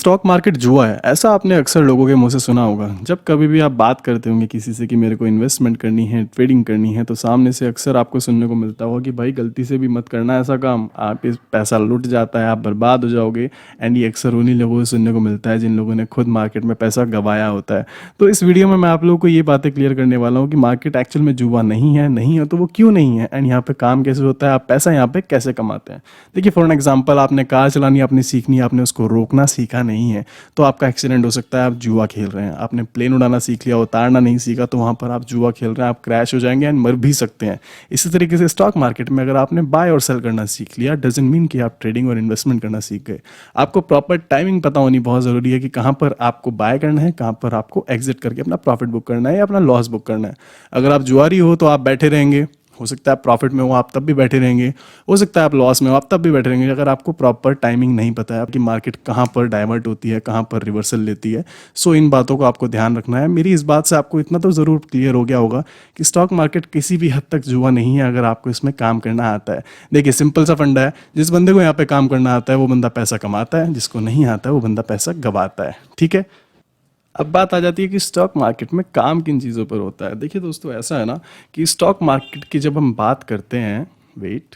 Stock market जुआ है, ऐसा आपने अक्सर लोगों के मुंह से सुना होगा। जब कभी भी आप बात करते होंगे किसी से कि मेरे को इन्वेस्टमेंट करनी है, ट्रेडिंग करनी है, तो सामने से अक्सर आपको सुनने को मिलता होगा कि भाई गलती से भी मत करना ऐसा काम, आप इस पैसा लुट जाता है, आप बर्बाद हो जाओगे। एंड ये अक्सर उन्हीं लोगों से सुनने को मिलता है जिन लोगों ने खुद मार्केट में पैसा गंवाया होता है। तो इस वीडियो में मैं आप लोगों को ये बातें क्लियर करने वाला हूँ कि मार्केट एक्चुअल में जुआ नहीं है तो वो क्यों नहीं है, एंड यहाँ पे काम कैसे होता है, आप पैसा यहाँ पे कैसे कमाते हैं। देखिए फॉर एग्जाम्पल, आपने कार चलानी आपने सीखनी है, आपने उसको रोकना सीखा नहीं है तो आपका एक्सीडेंट हो सकता है, आप जुआ खेल रहे हैं। आपने प्लेन उड़ाना सीख लिया, उतारना नहीं सीखा, तो वहाँ पर आप जुआ खेल रहे हैं, आप क्रैश हो जाएंगे एंड मर भी सकते हैं। इसी तरीके से स्टॉक मार्केट में अगर आपने बाय और सेल करना सीख लिया, डजंट मीन कि आप ट्रेडिंग और इन्वेस्टमेंट करना सीख गए। आपको प्रॉपर टाइमिंग पता होनी बहुत ज़रूरी है कि कहाँ पर आपको बाय करना है, कहाँ पर आपको एग्जिट करके अपना प्रॉफिट बुक करना है या अपना लॉस बुक करना है। अगर आप जुआरी हो तो आप बैठे रहेंगे, हो सकता है आप प्रॉफिट में हो आप तब भी बैठे रहेंगे, हो सकता है आप लॉस में हो आप तब भी बैठे रहेंगे। अगर आपको प्रॉपर टाइमिंग नहीं पता है आपकी मार्केट कहाँ पर डाइवर्ट होती है, कहाँ पर रिवर्सल लेती है, सो इन बातों को आपको ध्यान रखना है। मेरी इस बात से आपको इतना तो ज़रूर क्लियर हो गया होगा कि स्टॉक मार्केट किसी भी हद तक जुआ नहीं है अगर आपको इसमें काम करना आता है। देखिए सिंपल सा फंडा है, जिस बंदे को यहाँ पे काम करना आता है वो बंदा पैसा कमाता है, जिसको नहीं आता है वो बंदा पैसा गंवाता है। ठीक है, अब बात आ जाती है कि स्टॉक मार्केट में काम किन चीज़ों पर होता है। देखिए दोस्तों, ऐसा है ना कि स्टॉक मार्केट की जब हम बात करते हैं, वेट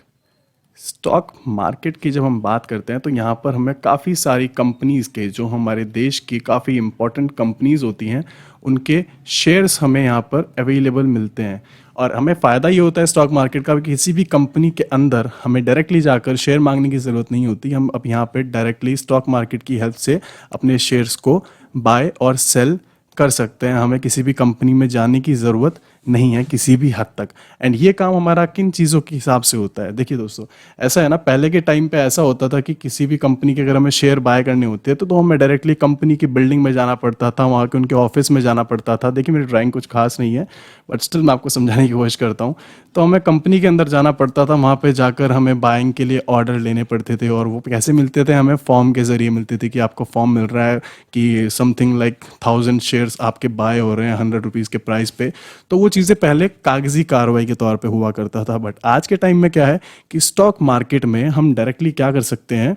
स्टॉक मार्केट की जब हम बात करते हैं तो यहाँ पर हमें काफ़ी सारी कंपनीज़ के, जो हमारे देश की काफ़ी इंपॉर्टेंट कंपनीज़ होती हैं, उनके शेयर्स हमें यहाँ पर अवेलेबल मिलते हैं। और हमें फ़ायदा ये होता है स्टॉक मार्केट का कि किसी भी कंपनी के अंदर हमें डायरेक्टली जाकर शेयर मांगने की ज़रूरत नहीं होती। हम अब यहाँ पे डायरेक्टली स्टॉक मार्केट की हेल्प से अपने शेयर्स को बाय और सेल कर सकते हैं। हमें किसी भी कंपनी में जाने की ज़रूरत नहीं है किसी भी हद तक। एंड ये काम हमारा किन चीज़ों के हिसाब से होता है। देखिए दोस्तों, ऐसा है ना, पहले के टाइम पे ऐसा होता था कि किसी भी कंपनी के अगर हमें शेयर बाय करने होते हैं तो हमें डायरेक्टली कंपनी की बिल्डिंग में जाना पड़ता था, वहाँ के उनके ऑफिस में जाना पड़ता था। देखिए मेरी ड्राइंग कुछ खास नहीं है बट स्टिल मैं आपको समझाने की कोशिश करता हूँ। तो हमें कंपनी के अंदर जाना पड़ता था, वहाँ पे जाकर हमें बाइंग के लिए ऑर्डर लेने पड़ते थे। और वो कैसे मिलते थे, हमें फॉर्म के ज़रिए मिलते थे कि आपको फॉर्म मिल रहा है कि समथिंग लाइक 1000 शेयर्स आपके बाय हो रहे हैं 100 रुपीज़ के प्राइस पे। तो वो चीज़ें पहले कागजी कार्रवाई के तौर पे हुआ करता था। बट आज के टाइम में क्या है कि स्टॉक मार्केट में हम डायरेक्टली क्या कर सकते हैं,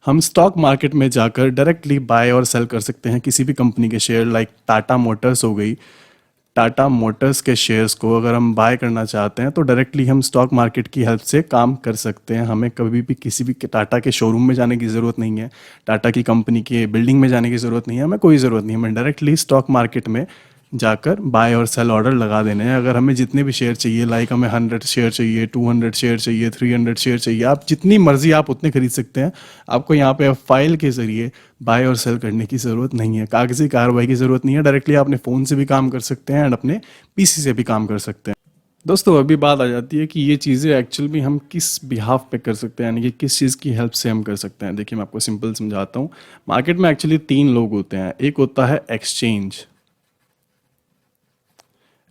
हम स्टॉक मार्केट में जाकर डायरेक्टली बाय और सेल कर सकते हैं किसी भी कंपनी के शेयर। लाइक टाटा मोटर्स हो गई, टाटा मोटर्स के शेयर्स को अगर हम बाय करना चाहते हैं तो डायरेक्टली हम स्टॉक मार्केट की हेल्प से काम कर सकते हैं। हमें कभी भी किसी भी टाटा के शोरूम में जाने की ज़रूरत नहीं है, टाटा की कंपनी के बिल्डिंग में जाने की ज़रूरत नहीं है, हमें कोई ज़रूरत नहीं है। हमें डायरेक्टली स्टॉक मार्केट में जाकर बाय और सेल ऑर्डर लगा देने हैं। अगर हमें जितने भी शेयर चाहिए, लाइक हमें 100 शेयर चाहिए, 200 शेयर चाहिए, 300 शेयर चाहिए, आप जितनी मर्जी आप उतने खरीद सकते हैं। आपको यहाँ पे फाइल के ज़रिए बाय और सेल करने की ज़रूरत नहीं है, कागजी कार्रवाई की ज़रूरत नहीं है। डायरेक्टली आप अपने फ़ोन से भी काम कर सकते हैं एंड अपने पीसी से भी काम कर सकते हैं। दोस्तों अभी बात आ जाती है कि ये चीज़ें एक्चुअल में हम किस बिहाफ पे कर सकते हैं, यानी कि किस चीज़ की हेल्प से हम कर सकते हैं। देखिए मैं आपको सिंपल समझाता हूँ। मार्केट में एक्चुअली 3 लोग होते हैं। एक होता है एक्सचेंज।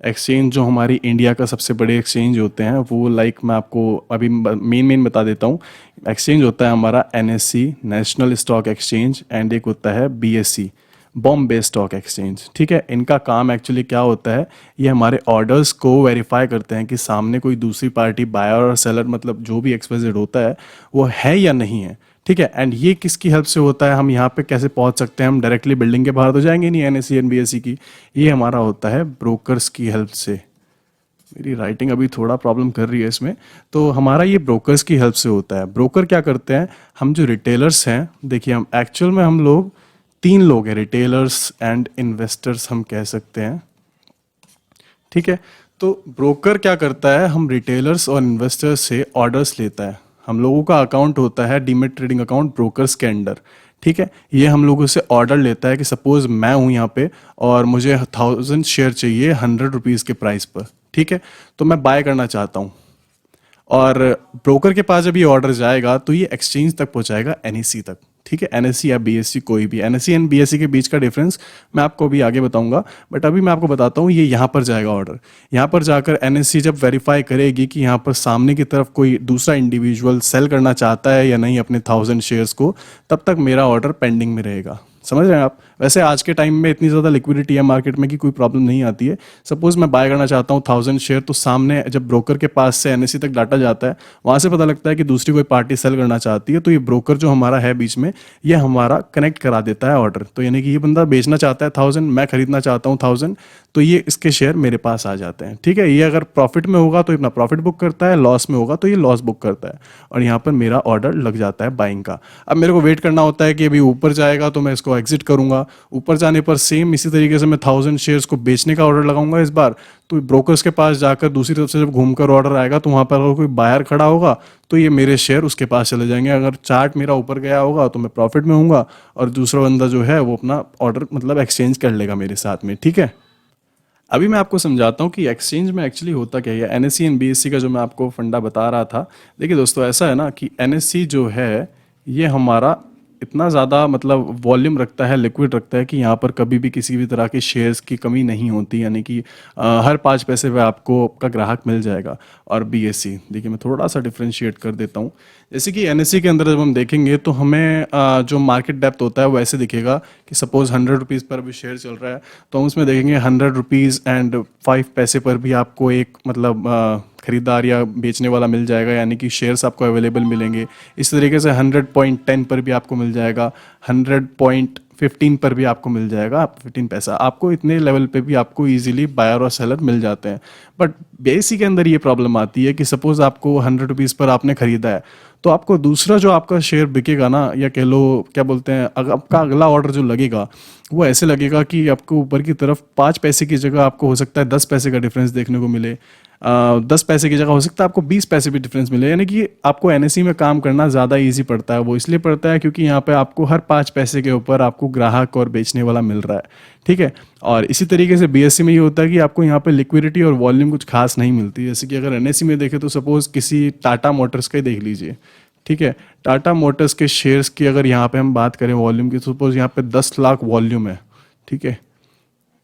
एक्सचेंज जो हमारी इंडिया का सबसे बड़े एक्सचेंज होते हैं वो, लाइक मैं आपको अभी मेन बता देता हूँ। एक्सचेंज होता है हमारा NSC, national stock exchange, and एक होता है बीएससी, बॉम्बे स्टॉक एक्सचेंज। ठीक है, इनका काम एक्चुअली क्या होता है, ये हमारे ऑर्डर्स को वेरीफाई करते हैं कि सामने कोई दूसरी पार्टी बायर और सेलर, मतलब जो भी एक्सवाइजेड होता है वो है या नहीं है। ठीक है, एंड ये किसकी हेल्प से होता है, हम यहाँ पे कैसे पहुँच सकते हैं। हम डायरेक्टली बिल्डिंग के बाहर तो जाएंगे नहीं एनएससी एंड बीएससी की, ये हमारा होता है ब्रोकर्स की हेल्प से। मेरी राइटिंग अभी थोड़ा प्रॉब्लम कर रही है इसमें, तो हमारा ये ब्रोकर्स की हेल्प से होता है। ब्रोकर क्या करते हैं, हम जो रिटेलर्स हैं, देखिए हम एक्चुअल में हम लोग 3 लोग हैं, रिटेलर्स एंड इन्वेस्टर्स हम कह सकते हैं। ठीक है, तो ब्रोकर क्या करता है, हम रिटेलर्स और इन्वेस्टर्स से ऑर्डर्स लेता है। हम लोगों का अकाउंट होता है डीमेट ट्रेडिंग अकाउंट ब्रोकर्स के अंडर। ठीक है, ये हम लोगों से ऑर्डर लेता है कि सपोज मैं हूँ यहाँ पे और मुझे 1000 शेयर चाहिए 100 रुपीज़ के प्राइस पर। ठीक है, तो मैं बाय करना चाहता हूँ और ब्रोकर के पास जब ये ऑर्डर जाएगा तो ये एक्सचेंज तक पहुँचाएगा, एनएससी तक। ठीक है, एनएससी या बीएससी, कोई भी। एनएससी एंड बीएससी के बीच का डिफरेंस मैं आपको अभी आगे बताऊंगा, बट अभी मैं आपको बताता हूँ ये यहाँ पर जाएगा ऑर्डर। यहाँ पर जाकर एनएससी जब वेरीफाई करेगी कि यहाँ पर सामने की तरफ कोई दूसरा इंडिविजुअल सेल करना चाहता है या नहीं अपने 1000 शेयर्स को, तब तक मेरा ऑर्डर पेंडिंग में रहेगा। समझ रहे हैं आप? वैसे आज के टाइम में इतनी ज़्यादा लिक्विडिटी है मार्केट में कि कोई प्रॉब्लम नहीं आती है। सपोज मैं बाय करना चाहता हूँ 1000 शेयर, तो सामने जब ब्रोकर के पास से एनएससी तक डाटा जाता है, वहाँ से पता लगता है कि दूसरी कोई पार्टी सेल करना चाहती है, तो ये ब्रोकर जो हमारा है बीच में, ये हमारा कनेक्ट करा देता है ऑर्डर। तो यानी कि ये बंदा बेचना चाहता है 1000, मैं खरीदना चाहता हूँ 1000, तो ये इसके शेयर मेरे पास आ जाते हैं। ठीक है, ये अगर प्रॉफिट में होगा तो अपना प्रॉफिट बुक करता है, लॉस में होगा तो ये लॉस बुक करता है, और यहाँ पर मेरा ऑर्डर लग जाता है बाइंग का। अब मेरे को वेट करना होता है कि अभी ऊपर जाएगा तो मैं इसको एग्जिट करूंगा। ऊपर जाने पर सेम इसी तरीके से मैं 1000 शेयर्स को बेचने का ऑर्डर लगाऊंगा इस बार। तो ब्रोकर्स के पास जाकर दूसरी तरफ से जब घूमकर ऑर्डर आएगा तो वहाँ पर अगर कोई बायर खड़ा होगा तो ये मेरे शेयर उसके पास चले जाएंगे। अगर चार्ट मेरा ऊपर गया होगा तो मैं प्रॉफिट में हूँगा, और दूसरा बंदा जो है वो अपना ऑर्डर मतलब एक्सचेंज कर लेगा मेरे साथ में। ठीक है, अभी मैं आपको समझाता हूँ कि एक्सचेंज में एक्चुअली होता क्या है। एनएससी एंड बीएससी का जो मैं आपको फंडा बता रहा था, देखिए दोस्तों, ऐसा है ना कि एनएससी जो है ये हमारा इतना ज़्यादा मतलब वॉल्यूम रखता है, लिक्विड रखता है, कि यहाँ पर कभी भी किसी भी तरह के शेयर्स की कमी नहीं होती, यानी कि हर 5 पैसे पे आपको आपका ग्राहक मिल जाएगा। और बीएससी, देखिए मैं थोड़ा सा डिफ्रेंशिएट कर देता हूँ। जैसे कि एनएससी के अंदर जब हम देखेंगे तो हमें जो मार्केट डेप्थ होता है वो ऐसे दिखेगा कि सपोज 100 रुपीज़ पर अभी शेयर चल रहा है, तो हम उसमें देखेंगे 100 रुपीज़ एंड 5 पैसे पर भी आपको एक मतलब खरीदार या बेचने वाला मिल जाएगा, यानी कि शेयर्स आपको अवेलेबल मिलेंगे। इस तरीके से 100.10 पर भी आपको मिल जाएगा, 100.15 पर भी आपको मिल जाएगा, आप 15 पैसा, आपको इतने लेवल पे भी आपको इजीली बायर और सेलर मिल जाते हैं। बट बेसिक के अंदर ये प्रॉब्लम आती है कि सपोज आपको 100 रुपीज़ पर आपने खरीदा है, तो आपको दूसरा जो आपका शेयर बिकेगा ना, या कह लो क्या बोलते हैं, आपका अगला ऑर्डर जो लगेगा वो ऐसे लगेगा कि आपको ऊपर की तरफ 5 पैसे की जगह आपको हो सकता है 10 पैसे का डिफरेंस देखने को मिले। 10 पैसे की जगह हो सकता है आपको 20 पैसे भी डिफरेंस मिले। यानी कि आपको एनएससी में काम करना ज़्यादा इजी पड़ता है। वो इसलिए पड़ता है क्योंकि यहाँ पे आपको हर 5 पैसे के ऊपर आपको ग्राहक और बेचने वाला मिल रहा है। ठीक है, और इसी तरीके से बीएससी में ये होता है कि आपको यहाँ पे लिक्विडिटी और वॉल्यूम कुछ खास नहीं मिलती। जैसे कि अगर एनएससी में देखें तो सपोज किसी टाटा मोटर्स का ही देख लीजिए। ठीक है, टाटा मोटर्स के शेयर्स की अगर यहाँ पे हम बात करें वॉल्यूम की, सपोज यहाँ पे 10 लाख वॉल्यूम है। ठीक है,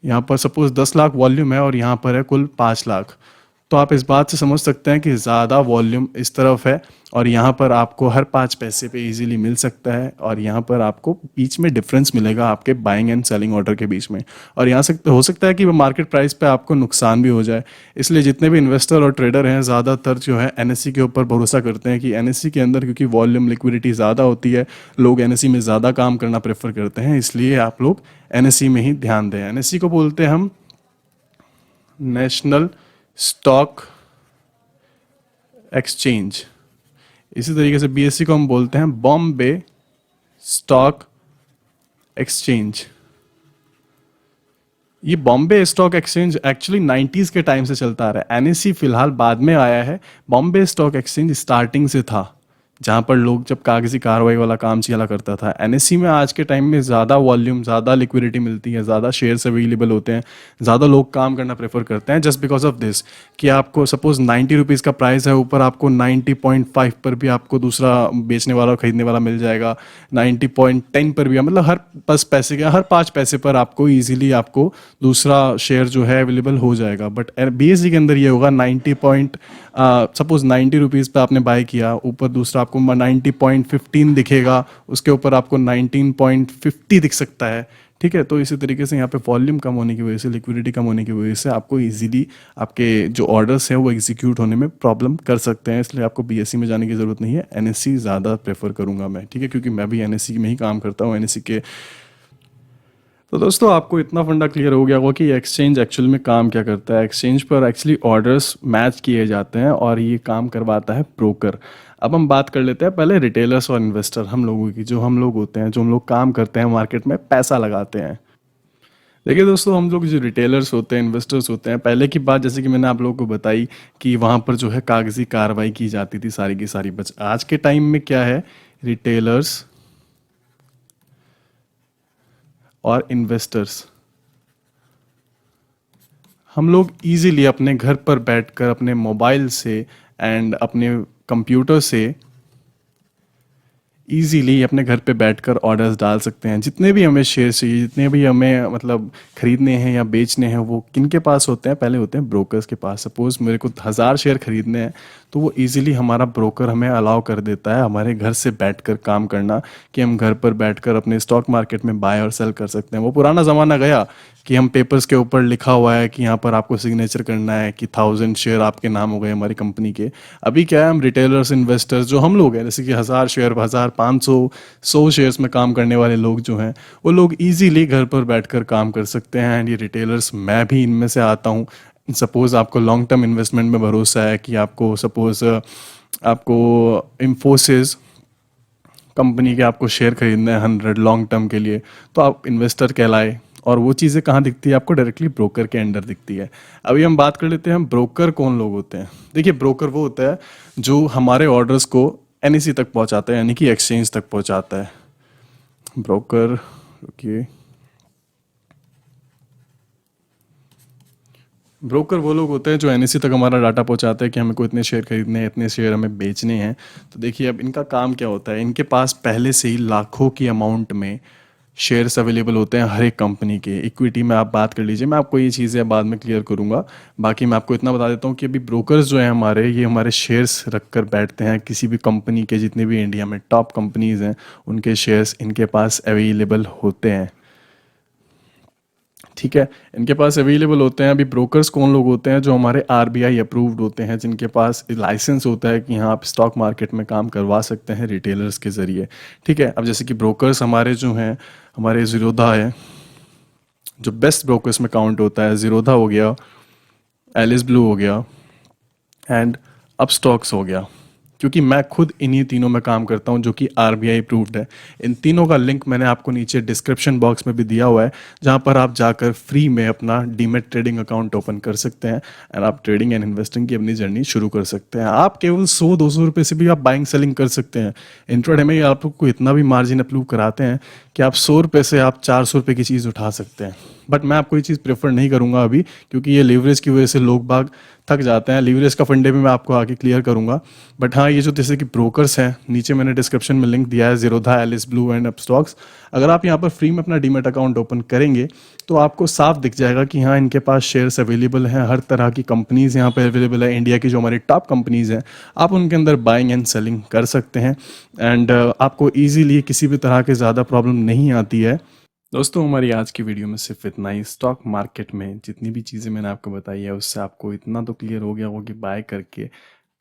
यहाँ पर सपोज 10 लाख वॉल्यूम है और यहाँ पर है कुल 5 लाख। तो आप इस बात से समझ सकते हैं कि ज़्यादा वॉल्यूम इस तरफ है, और यहाँ पर आपको हर 5 पैसे पे इजीली मिल सकता है, और यहाँ पर आपको बीच में डिफरेंस मिलेगा आपके बाइंग एंड सेलिंग ऑर्डर के बीच में। और यहाँ से हो सकता है कि वो मार्केट प्राइस पे आपको नुकसान भी हो जाए। इसलिए जितने भी इन्वेस्टर और ट्रेडर हैं ज़्यादातर जो है एनएससी के ऊपर भरोसा करते हैं कि एनएससी के अंदर क्योंकि वॉल्यूम लिक्विडिटी ज़्यादा होती है, लोग एनएससी में ज़्यादा काम करना प्रेफर करते हैं, इसलिए आप लोग एनएससी में ही ध्यान दें। एनएससी को बोलते हैं हम नेशनल स्टॉक एक्सचेंज। इसी तरीके से बीएससी को हम बोलते हैं बॉम्बे स्टॉक एक्सचेंज। ये Bombay stock exchange actually 90s के टाइम से चलता आ रहा है। एनएससी फिलहाल बाद में आया है। बॉम्बे स्टॉक एक्सचेंज स्टार्टिंग से था, जहाँ पर लोग जब कागजी कार्रवाई वाला काम चला करता था। एनएससी में आज के टाइम में ज़्यादा वॉल्यूम, ज़्यादा लिक्विडिटी मिलती है, ज़्यादा शेयर्स अवेलेबल होते हैं, ज़्यादा लोग काम करना प्रेफर करते हैं, जस्ट बिकॉज ऑफ दिस कि आपको सपोज 90 रुपीज़ का प्राइस है, ऊपर आपको 90.5 पर भी आपको दूसरा बेचने वाला खरीदने वाला मिल जाएगा, 90.10 पर भी, मतलब हर 10 पैसे के हर 5 पैसे पर आपको ईजिली आपको दूसरा शेयर जो है अवेलेबल हो जाएगा। बट बीएससी के अंदर ये होगा सपोज 90 रुपीज़ पे आपने बाय किया, ऊपर दूसरा आपको 90.15 दिखेगा, उसके ऊपर आपको 19.50 दिख सकता है। ठीक है, तो इसी तरीके से यहाँ पे वॉल्यूम कम होने की वजह से, लिक्विडिटी कम होने की वजह से आपको इजीली आपके जो ऑर्डर्स हैं वो एग्जीक्यूट होने में प्रॉब्लम कर सकते हैं। इसलिए आपको बीएससी में जाने की ज़रूरत नहीं है, एनएससी ज़्यादा प्रेफर करूँगा मैं। ठीक है, क्योंकि मैं भी एनएससी में ही काम करता हूँ, एनएससी के। तो दोस्तों आपको इतना फंडा क्लियर हो गया होगा कि एक्सचेंज एक्चुअल में काम क्या करता है। एक्सचेंज पर एक्चुअली ऑर्डर्स मैच किए जाते हैं और ये काम करवाता है ब्रोकर। अब हम बात कर लेते हैं पहले रिटेलर्स और इन्वेस्टर, हम लोगों की, जो हम लोग होते हैं, जो हम लोग काम करते हैं मार्केट में पैसा लगाते हैं। देखिए दोस्तों, हम लोग जो रिटेलर्स होते हैं, इन्वेस्टर्स होते हैं, पहले की बात जैसे कि मैंने आप लोगों को बताई कि वहाँ पर जो है कागजी कार्रवाई की जाती थी सारी की सारी। बच आज के टाइम में क्या है, रिटेलर्स और इन्वेस्टर्स, हम लोग इजीली अपने घर पर बैठकर अपने मोबाइल से एंड अपने कंप्यूटर से इजीली अपने घर पे बैठकर ऑर्डर्स डाल सकते हैं। जितने भी हमें शेयर चाहिए, जितने भी हमें मतलब खरीदने हैं या बेचने हैं, वो किन के पास होते हैं, पहले होते हैं ब्रोकर्स के पास। सपोज मेरे को 1000 शेयर खरीदने हैं, तो वो ईज़िली हमारा ब्रोकर हमें अलाउ कर देता है हमारे घर से बैठकर काम करना, कि हम घर पर बैठकर अपने स्टॉक मार्केट में बाय और सेल कर सकते हैं। वो पुराना ज़माना गया कि हम पेपर्स के ऊपर लिखा हुआ है कि यहाँ पर आपको सिग्नेचर करना है कि 1000 शेयर आपके नाम हो गए हमारी कंपनी के। अभी क्या है, हम रिटेलर्स इन्वेस्टर्स जो हम लोग हैं, जैसे कि 1000 शेयर, 1500 100 शेयर्स में काम करने वाले लोग जो हैं, वो लोग इजीली घर पर बैठकर काम कर सकते हैं। एंड ये रिटेलर्स, मैं भी इनमें से आता हूँ। सपोज़ आपको लॉन्ग टर्म इन्वेस्टमेंट में भरोसा है कि आपको सपोज़ आपको इन्फोसिस कंपनी के आपको शेयर खरीदना है 100 लॉन्ग टर्म के लिए, तो आप इन्वेस्टर कहलाए। और वो चीज़ें कहाँ दिखती है आपको? डायरेक्टली ब्रोकर के अंडर दिखती है। अभी हम बात कर लेते हैं, हम ब्रोकर कौन लोग होते हैं। देखिए, ब्रोकर वो होता है जो हमारे ऑर्डर्स को एनईसी तक पहुंचाता है, यानी कि एक्सचेंज तक पहुंचाता है। ब्रोकर, ओके, ब्रोकर वो लोग होते हैं जो एनईसी तक हमारा डाटा पहुंचाते हैं कि हमें को इतने शेयर खरीदने हैं, इतने शेयर हमें बेचने हैं। तो देखिए, अब इनका काम क्या होता है, इनके पास पहले से ही लाखों की अमाउंट में शेयर्स अवेलेबल होते हैं हर एक कंपनी के। इक्विटी में आप बात कर लीजिए, मैं आपको ये चीज़ें बाद में क्लियर करूंगा। बाकी मैं आपको इतना बता देता हूँ कि अभी ब्रोकर्स जो हैं हमारे, ये हमारे शेयर्स रख कर बैठते हैं किसी भी कंपनी के, जितने भी इंडिया में टॉप कंपनीज हैं उनके शेयर्स इनके पास अवेलेबल होते हैं। ठीक है, इनके पास अवेलेबल होते हैं। अभी ब्रोकर्स कौन लोग होते हैं? जो हमारे आरबीआई अप्रूव्ड होते हैं, जिनके पास लाइसेंस होता है कि हाँ आप स्टॉक मार्केट में काम करवा सकते हैं रिटेलर्स के ज़रिए। ठीक है, अब जैसे कि ब्रोकर्स हमारे जो हैं, हमारे ज़ीरोधा है जो बेस्ट ब्रोकर्स में काउंट होता है। ज़ीरोधा हो गया, एलिस ब्लू हो गया, एंड अपस्टॉक्स हो गया। क्योंकि मैं खुद इन्हीं तीनों में काम करता हूं जो कि आरबीआई अप्रूव्ड है। इन तीनों का लिंक मैंने आपको नीचे डिस्क्रिप्शन बॉक्स में भी दिया हुआ है, जहां पर आप जाकर फ्री में अपना डीमेट ट्रेडिंग अकाउंट ओपन कर सकते हैं एंड आप ट्रेडिंग एंड इन्वेस्टिंग की अपनी जर्नी शुरू कर सकते हैं। आप केवल 100-200 रुपये से भी आप बाइंग सेलिंग कर सकते हैं। इंट्राडे में आपको इतना भी मार्जिन अप्रूव कराते हैं कि आप 100 रुपये से आप 400 रुपये की चीज़ उठा सकते हैं। बट मैं आपको ये चीज़ प्रेफर नहीं करूंगा अभी, क्योंकि ये लीवरेज की वजह से लोग बाग थक जाते हैं। लीवरेज का फंडे भी मैं आपको आगे क्लियर करूंगा। बट हाँ, ये जो जैसे कि ब्रोकर्स हैं, नीचे मैंने डिस्क्रिप्शन में लिंक दिया है, Zerodha, Alice Blue and Upstox. अगर आप यहाँ पर फ्री में अपना डीमेट अकाउंट ओपन करेंगे तो आपको साफ दिख जाएगा कि हाँ इनके पास शेयर्स अवेलेबल हैं, हर तरह की कंपनीज यहाँ पर अवेलेबल है। इंडिया की जो हमारी टॉप कंपनीज हैं, आप उनके अंदर बाइंग एंड सेलिंग कर सकते हैं। एंड आपको ईजीली किसी भी तरह की ज़्यादा प्रॉब्लम नहीं आती है। दोस्तों, हमारी आज की वीडियो में सिर्फ इतना ही। स्टॉक मार्केट में जितनी भी चीज़ें मैंने आपको बताई है, उससे आपको इतना तो क्लियर हो गया होगा कि बाय करके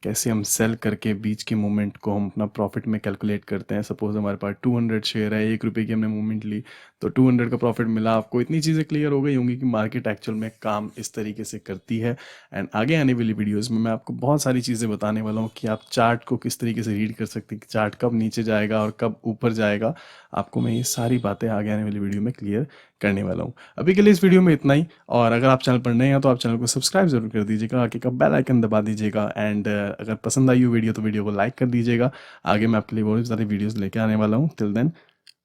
कैसे हम सेल करके बीच के मूवमेंट को हम अपना प्रॉफिट में कैलकुलेट करते हैं। सपोज हमारे पास 200 शेयर है, 1 रुपये की हमने मूवमेंट ली तो 200 का प्रॉफिट मिला। आपको इतनी चीज़ें क्लियर हो गई होंगी कि मार्केट एक्चुअल में काम इस तरीके से करती है। एंड आगे आने वाली वीडियोज़ में मैं आपको बहुत सारी चीज़ें बताने वाला हूँ कि आप चार्ट को किस तरीके से रीड कर सकते हैं, कि चार्ट कब नीचे जाएगा और कब ऊपर जाएगा। आपको मैं ये सारी बातें आगे आने वाली वीडियो में क्लियर करने वाला हूँ। अभी के लिए इस वीडियो में इतना ही। और अगर आप चैनल पर नए हैं तो आप चैनल को सब्सक्राइब जरूर कर दीजिएगा, आगे का बेल आइकन दबा दीजिएगा। एंड अगर पसंद आई हो वीडियो तो वीडियो को लाइक कर दीजिएगा। आगे मैं आपके लिए बहुत सारी वीडियोस लेके आने वाला हूँ। Till then,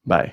bye.